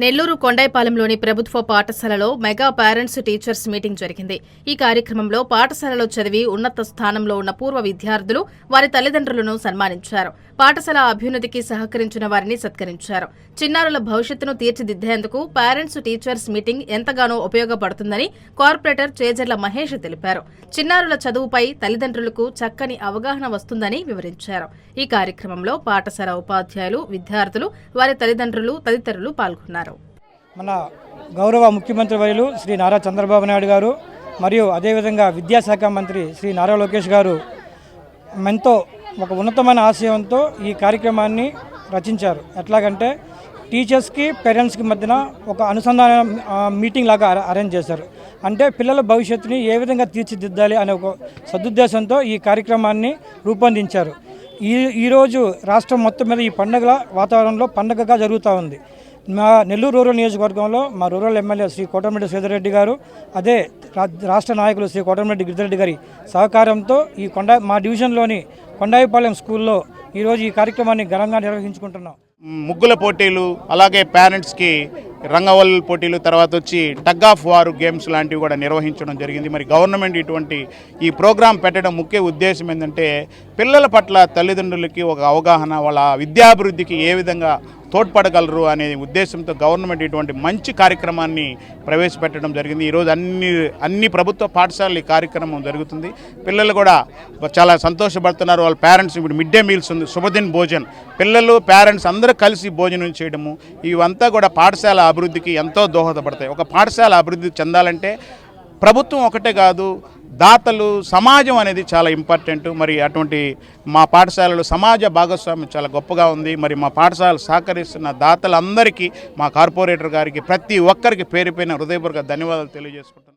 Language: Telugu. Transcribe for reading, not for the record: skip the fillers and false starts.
నెల్లూరు కొండైపాలెంలోని ప్రభుత్వ పాఠశాలలో మెగా పేరెంట్స్ టీచర్స్ మీటింగ్ జరిగింది. ఈ కార్యక్రమంలో పాఠశాలలో చదివి ఉన్నత స్థానంలో ఉన్న పూర్వ విద్యార్థులు వారి తల్లిదండ్రులను సన్మానించారు. పాఠశాల అభ్యున్నతికి సహకరించిన వారిని సత్కరించారు. చిన్నారుల భవిష్యత్తును తీర్చిదిద్దేందుకు పేరెంట్స్ టీచర్స్ మీటింగ్ ఎంతగానో ఉపయోగపడుతుందని కార్పొరేటర్ చేజర్ల మహేష్ తెలిపారు. చిన్నారుల చదువుపై తల్లిదండ్రులకు చక్కని అవగాహన వస్తుందని వివరించారు. ఈ కార్యక్రమంలో పాఠశాల ఉపాధ్యాయులు, విద్యార్థులు, వారి తల్లిదండ్రులు తదితరులు పాల్గొన్నారు. మన గౌరవ ముఖ్యమంత్రి వర్యులు శ్రీ నారా చంద్రబాబు నాయుడు గారు మరియు అదేవిధంగా విద్యాశాఖ మంత్రి శ్రీ నారా లోకేష్ గారు ఎంతో ఒక ఉన్నతమైన ఆశయంతో ఈ కార్యక్రమాన్ని రచించారు. ఎట్లాగంటే టీచర్స్కి పేరెంట్స్కి మధ్యన ఒక అనుసంధాన మీటింగ్ లాగా అరేంజ్ చేశారు. అంటే పిల్లల భవిష్యత్తుని ఏ విధంగా తీర్చిదిద్దాలి అనే ఒక సదుద్దేశంతో ఈ కార్యక్రమాన్ని రూపొందించారు. ఈరోజు రాష్ట్రం మొత్తం మీద ఈ పండుగల వాతావరణంలో పండుగగా జరుగుతూ ఉంది. మా నెల్లూరు రూరల్ నియోజకవర్గంలో మా రూరల్ ఎమ్మెల్యే శ్రీ కోటమిరెడ్డి శ్రీధర్రెడ్డి గారు, అదే రాష్ట్ర నాయకులు శ్రీ కోటమిరెడ్డి గిరిధర్రెడ్డి గారి సహకారంతో ఈ మా డివిజన్లోని కొండాయిపాలెం స్కూల్లో ఈరోజు ఈ కార్యక్రమాన్ని ఘనంగా నిర్వహించుకుంటున్నాం. ముగ్గుల పోటీలు, అలాగే పేరెంట్స్కి రంగవల్లి పోటీలు, తర్వాత వచ్చి టగ్ ఆఫ్ వార్ గేమ్స్ లాంటివి కూడా నిర్వహించడం జరిగింది. మరి గవర్నమెంట్ ఇటువంటి ఈ ప్రోగ్రాం పెట్టడం ముఖ్య ఉద్దేశం ఏంటంటే పిల్లల పట్ల తల్లిదండ్రులకి ఒక అవగాహన, వాళ్ళ విద్యాభివృద్ధికి ఏ విధంగా తోడ్పడగలరు అనే ఉద్దేశంతో గవర్నమెంట్ ఇటువంటి మంచి కార్యక్రమాన్ని ప్రవేశపెట్టడం జరిగింది. ఈరోజు అన్ని ప్రభుత్వ పాఠశాలలు ఈ కార్యక్రమం జరుగుతుంది. పిల్లలు కూడా చాలా సంతోషపడుతున్నారు. వాళ్ళ పేరెంట్స్ ఇప్పుడు మిడ్ డే మీల్స్ ఉంది, శుభదిన్ భోజన్, పిల్లలు పేరెంట్స్ అందరూ కలిసి భోజనం చేయడము, ఇవంతా కూడా పాఠశాల అభివృద్ధికి ఎంతో దోహదపడతాయి. ఒక పాఠశాల అభివృద్ధి చెందాలంటే ప్రభుత్వం ఒకటే కాదు, దాతలు, సమాజం అనేది చాలా ఇంపార్టెంట్. మరి అటువంటి మా పాఠశాలలో సమాజ భాగస్వామ్యం చాలా గొప్పగా ఉంది. మరి మా పాఠశాల సహకరిస్తున్న దాతలందరికీ, మా కార్పొరేటర్ గారికి, ప్రతి ఒక్కరికి పేరు పైన హృదయపూర్వక ధన్యవాదాలు తెలియజేసుకుంటున్నాను.